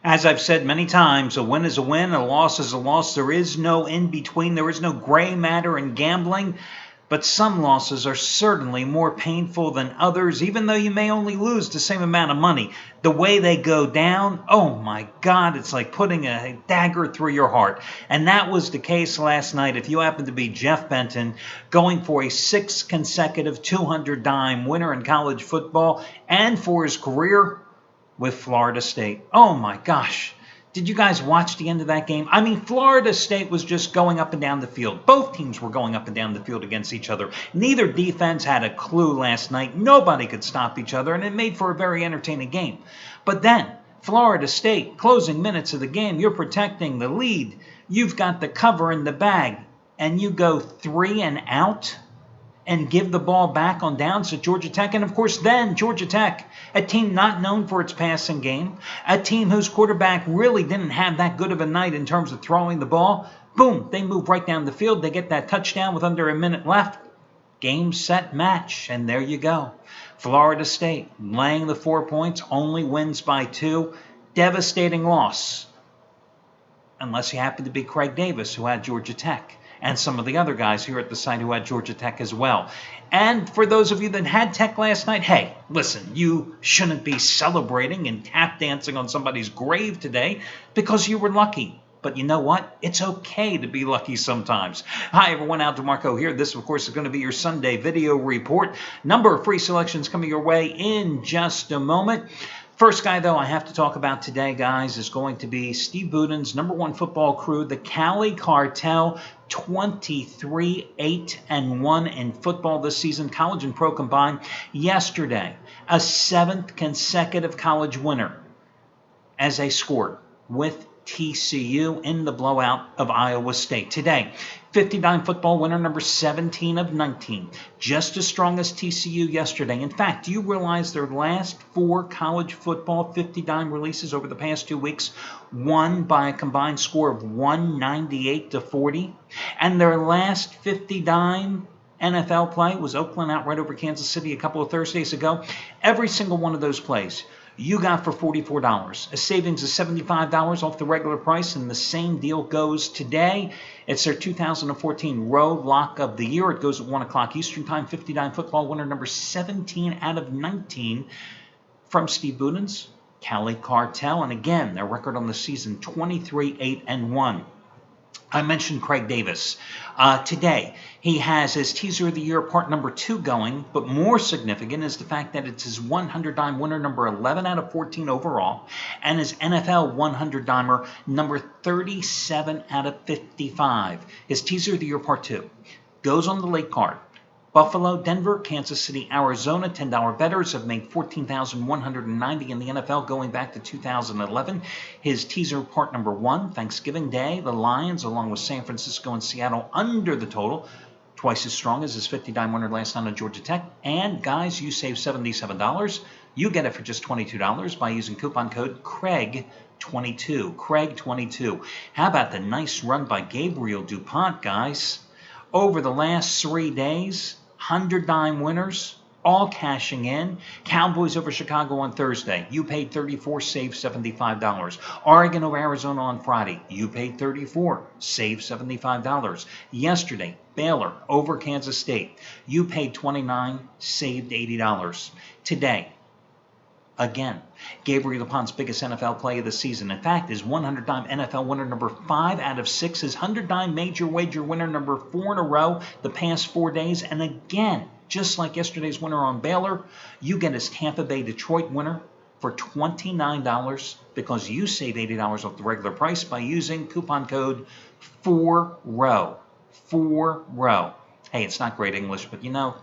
As I've said many times, a win is a win, a loss is a loss. There is no in between. There is no gray matter in gambling. But some losses are certainly more painful than others, even though you may only lose the same amount of money. The way they go down, oh my God, it's like putting a dagger through your heart. And that was the case last night. If you happen to be Jeff Benton, going for a 6th consecutive 200-dime winner in college football and for his career with Florida State. Oh my gosh. Did you guys watch the end of that game? I mean, Florida State was just going up and down the field. Both teams were going up and down the field against each other. Neither defense had a clue last night. Nobody could stop each other, and it made for a very entertaining game. But then, Florida State, closing minutes of the game, you're protecting the lead. You've got the cover in the bag, and you go 3 and out and give the ball back on downs to Georgia Tech. And, of course, then Georgia Tech, a team not known for its passing game, a team whose quarterback really didn't have that good of a night in terms of throwing the ball, boom, they move right down the field. They get that touchdown with under a minute left. Game, set, match, and there you go. Florida State laying the 4 points, only wins by 2. Devastating loss, unless you happen to be Craig Davis, who had Georgia Tech, and some of the other guys here at the site who had Georgia Tech as well. And for those of you that had Tech last night, hey, listen, you shouldn't be celebrating and tap dancing on somebody's grave today because you were lucky. But you know what? It's okay to be lucky sometimes. Hi, everyone. Al DeMarco here. This, of course, is going to be your Sunday video report. Number of free selections coming your way in just a moment. First guy, though, I have to talk about today, guys, is going to be Steve Buden's #1 football crew, the Cali Cartel, 23-8-1 in football this season, college and pro combined. Yesterday, a 7th consecutive college winner as they scored with TCU in the blowout of Iowa State. Today, 50-dime football winner number 17 of 19. Just as strong as TCU yesterday. In fact, do you realize their last 4 college football 50-dime releases over the past 2 weeks won by a combined score of 198-40? And their last 50-dime NFL play was Oakland outright over Kansas City a couple of Thursdays ago. Every single one of those plays you got for $44, a savings of $75 off the regular price, and the same deal goes today. It's their 2014 Road Lock of the Year. It goes at 1 o'clock Eastern Time. 50-dime football winner number 17 out of 19 from Steve Buden's Cali Cartel. And again, their record on the season, 23-8-1. I mentioned Craig Davis. Today, he has his Teaser of the Year part number 2 going, but more significant is the fact that it's his 100-dime winner number 11 out of 14 overall, and his NFL 100-dimer number 37 out of 55. His Teaser of the Year part 2 goes on the late card. Buffalo, Denver, Kansas City, Arizona, $10 bettors have made $14,190 in the NFL going back to 2011. His teaser part number 1, Thanksgiving Day, the Lions, along with San Francisco and Seattle, under the total. Twice as strong as his 50-dime winner last night on Georgia Tech. And, guys, you save $77. You get it for just $22 by using coupon code CRAIG22. CRAIG22. How about the nice run by Gabriel DuPont, guys? Over the last 3 days, 100-dime winners, all cashing in. Cowboys over Chicago on Thursday. You paid $34, saved $75. Oregon over Arizona on Friday. You paid $34, saved $75. Yesterday, Baylor over Kansas State. You paid $29, saved $80. Today, again, Gabriel DuPont's biggest NFL play of the season. In fact, his 100-dime NFL winner number 5 out of 6. His 100-dime major wager winner number 4 in a row the past 4 days. And again, just like yesterday's winner on Baylor, you get his Tampa Bay Detroit winner for $29 because you save $80 off the regular price by using coupon code 4ROW. 4ROW. Hey, it's not great English, but you know,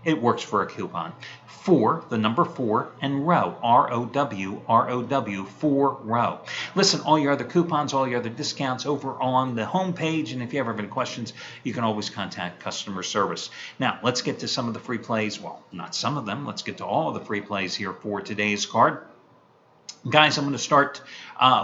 it works for a coupon. 4, the number 4, and row, R-O-W, 4ROW. Listen, all your other coupons, all your other discounts over on the homepage, and if you ever have any questions, you can always contact customer service. Now, let's get to some of the free plays. Well, not some of them. Let's get to all of the free plays here for today's card. Guys, I'm going to start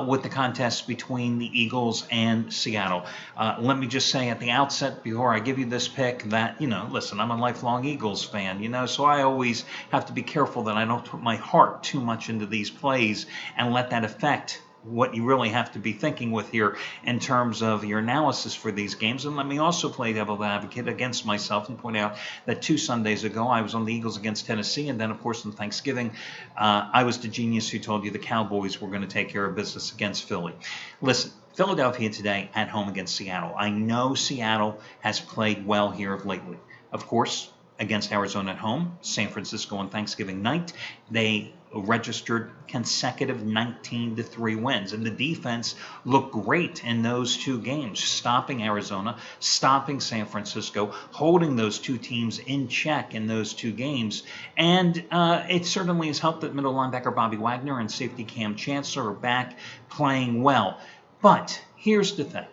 with the contest between the Eagles and Seattle. Let me just say at the outset, before I give you this pick, that, listen, I'm a lifelong Eagles fan, so I always have to be careful that I don't put my heart too much into these plays and let that affect what you really have to be thinking with here in terms of your analysis for these games. And let me also play devil's advocate against myself and point out that 2 Sundays ago I was on the Eagles against Tennessee, and then of course on Thanksgiving I was the genius who told you the Cowboys were going to take care of business against Philly. Listen, Philadelphia today at home against Seattle. I know Seattle has played well here lately. Of course, against Arizona at home, San Francisco on Thanksgiving night, they registered consecutive 19-3 wins. And the defense looked great in those 2 games, stopping Arizona, stopping San Francisco, holding those 2 teams in check in those 2 games. And it certainly has helped that middle linebacker Bobby Wagner and safety Cam Chancellor are back playing well. But here's the thing.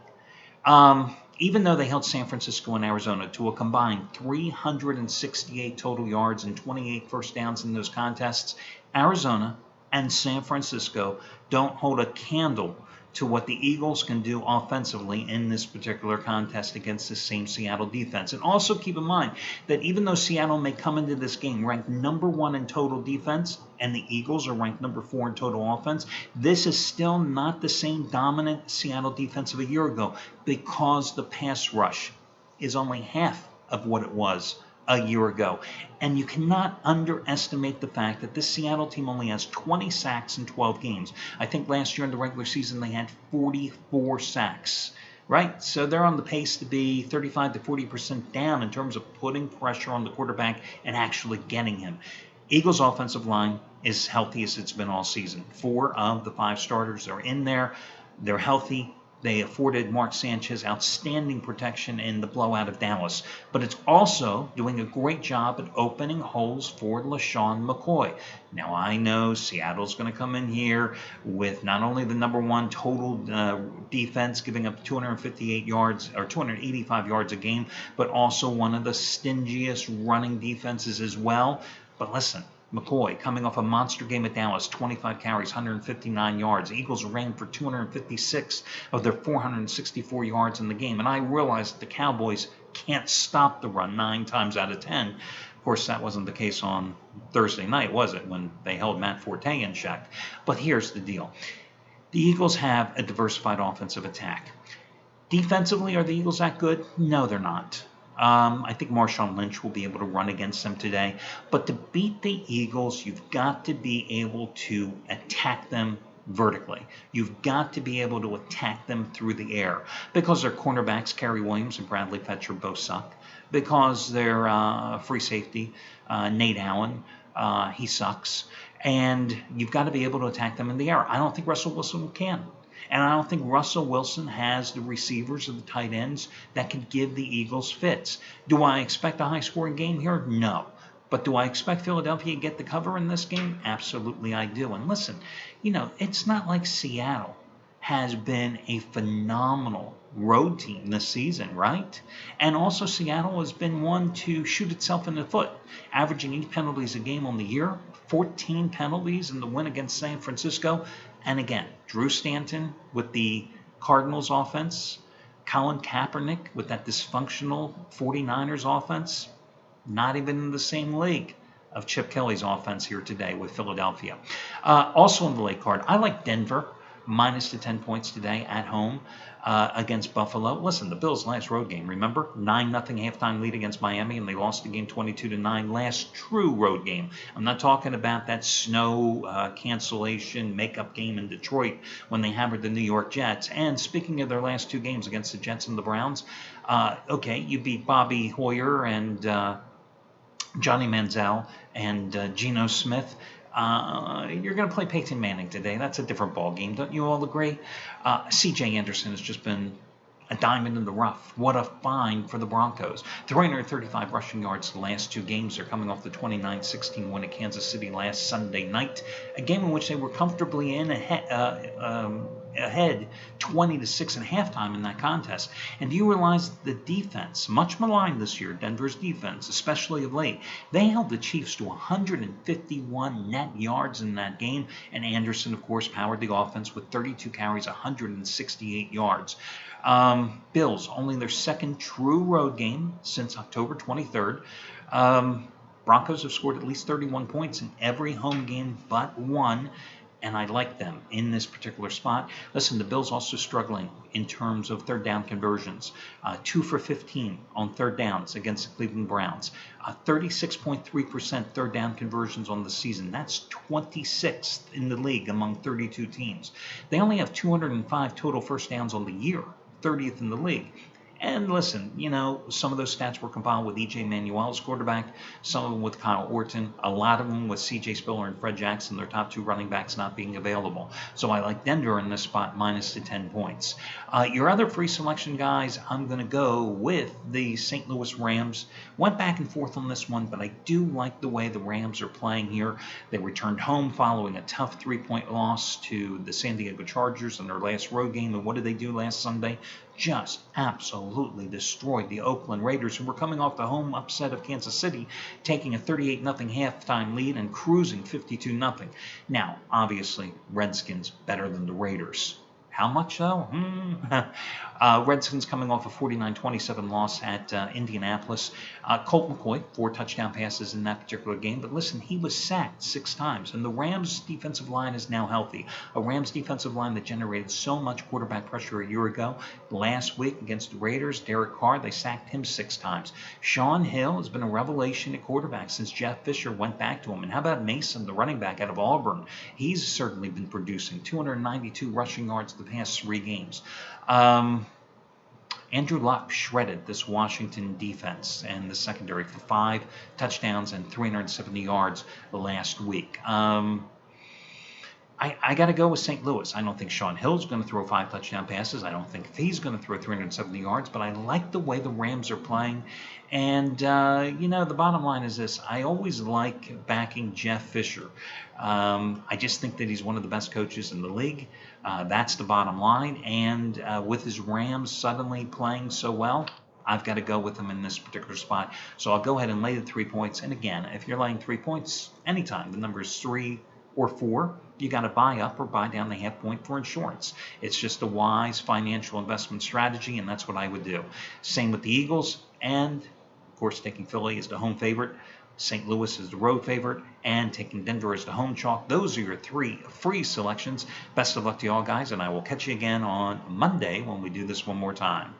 Even though they held San Francisco and Arizona to a combined 368 total yards and 28 first downs in those contests, Arizona and San Francisco don't hold a candle to what the Eagles can do offensively in this particular contest against the same Seattle defense. And also keep in mind that even though Seattle may come into this game ranked number 1 in total defense and the Eagles are ranked number 4 in total offense, this is still not the same dominant Seattle defense of a year ago because the pass rush is only half of what it was a year ago. And you cannot underestimate the fact that this Seattle team only has 20 sacks in 12 games. I think last year in the regular season they had 44 sacks, right? So they're on the pace to be 35 to 40% down in terms of putting pressure on the quarterback and actually getting him. Eagles' offensive line is healthy as it's been all season. 4 of the 5 starters are in there. They're healthy. They afforded Mark Sanchez outstanding protection in the blowout of Dallas. But it's also doing a great job at opening holes for LaShawn McCoy. Now, I know Seattle's going to come in here with not only the number 1 total defense, giving up 258 yards or 285 yards a game, but also one of the stingiest running defenses as well. But listen, McCoy, coming off a monster game at Dallas, 25 carries, 159 yards. The Eagles ran for 256 of their 464 yards in the game. And I realize that the Cowboys can't stop the run 9 times out of 10. Of course, that wasn't the case on Thursday night, was it, when they held Matt Forte in check? But here's the deal. The Eagles have a diversified offensive attack. Defensively, are the Eagles that good? No, they're not. I think Marshawn Lynch will be able to run against them today. But to beat the Eagles, you've got to be able to attack them vertically. You've got to be able to attack them through the air because their cornerbacks, Kerry Williams and Bradley Fetcher, both suck. Because their free safety, Nate Allen, he sucks. And you've got to be able to attack them in the air. I don't think Russell Wilson can. And I don't think Russell Wilson has the receivers or the tight ends that can give the Eagles fits. Do I expect a high-scoring game here? No. But do I expect Philadelphia to get the cover in this game? Absolutely I do. And listen, it's not like Seattle has been a phenomenal road team this season, right? And also Seattle has been one to shoot itself in the foot, averaging 8 penalties a game on the year, 14 penalties in the win against San Francisco. And again, Drew Stanton with the Cardinals offense, Colin Kaepernick with that dysfunctional 49ers offense, not even in the same league of Chip Kelly's offense here today with Philadelphia. Also on the late card, I like Denver minus the 10 points today at home against Buffalo. Listen, the Bills' last road game, remember? 9-0 halftime lead against Miami, and they lost the game 22-9. Last true road game. I'm not talking about that snow cancellation makeup game in Detroit when they hammered the New York Jets. And speaking of their last 2 games against the Jets and the Browns, okay, you beat Bobby Hoyer and Johnny Manziel and Geno Smith. You're going to play Peyton Manning today. That's a different ball game. Don't you all agree? C.J. Anderson has just been a diamond in the rough. What a find for the Broncos. 335 rushing yards the last 2 games. They're coming off the 29-16 win at Kansas City last Sunday night, a game in which they were comfortably ahead 20-6 at halftime in that contest. And do you realize the defense, much maligned this year, Denver's defense, especially of late, they held the Chiefs to 151 net yards in that game, and Anderson, of course, powered the offense with 32 carries, 168 yards. Bills, only their second true road game since October 23rd. Broncos have scored at least 31 points in every home game but one. and I like them in this particular spot. Listen, the Bills also struggling in terms of third down conversions. 2 for 15 on third downs against the Cleveland Browns. 36.3% third down conversions on the season. That's 26th in the league among 32 teams. They only have 205 total first downs on the year, 30th in the league. And listen, some of those stats were compiled with E.J. Manuel as quarterback, some of them with Kyle Orton, a lot of them with C.J. Spiller and Fred Jackson, their top 2 running backs not being available. So I like Denver in this spot minus the 10 points. Your other free selection, guys, I'm going to go with the St. Louis Rams. Went back and forth on this one, but I do like the way the Rams are playing here. They returned home following a tough 3-point loss to the San Diego Chargers in their last road game. And what did they do last Sunday? Just absolutely destroyed the Oakland Raiders, who were coming off the home upset of Kansas City, taking a 38-0 halftime lead and cruising 52-0. Now, obviously, Redskins better than the Raiders. How much, though? Redskins coming off a 49-27 loss at Indianapolis. Colt McCoy, 4 touchdown passes in that particular game. But listen, he was sacked 6 times. And the Rams' defensive line is now healthy. A Rams' defensive line that generated so much quarterback pressure a year ago. Last week against the Raiders, Derek Carr, they sacked him 6 times. Sean Hill has been a revelation at quarterback since Jeff Fisher went back to him. And how about Mason, the running back out of Auburn? He's certainly been producing 292 rushing yards the past 3 games. Andrew Luck shredded this Washington defense and the secondary for 5 touchdowns and 370 yards last week. I got to go with St. Louis. I don't think Sean Hill's going to throw 5 touchdown passes. I don't think he's going to throw 370 yards, but I like the way the Rams are playing. And, the bottom line is this. I always like backing Jeff Fisher. I just think that he's one of the best coaches in the league. That's the bottom line. And with his Rams suddenly playing so well, I've got to go with him in this particular spot. So I'll go ahead and lay the 3 points. And again, if you're laying 3 points anytime, the number is 3 or 4, you got to buy up or buy down the half point for insurance. It's just a wise financial investment strategy, and that's what I would do. Same with the Eagles, and of course taking Philly as the home favorite, St. Louis is the road favorite, and taking Denver as the home chalk. Those are your 3 free selections. Best of luck to you all, guys, and I will catch you again on Monday when we do this one more time.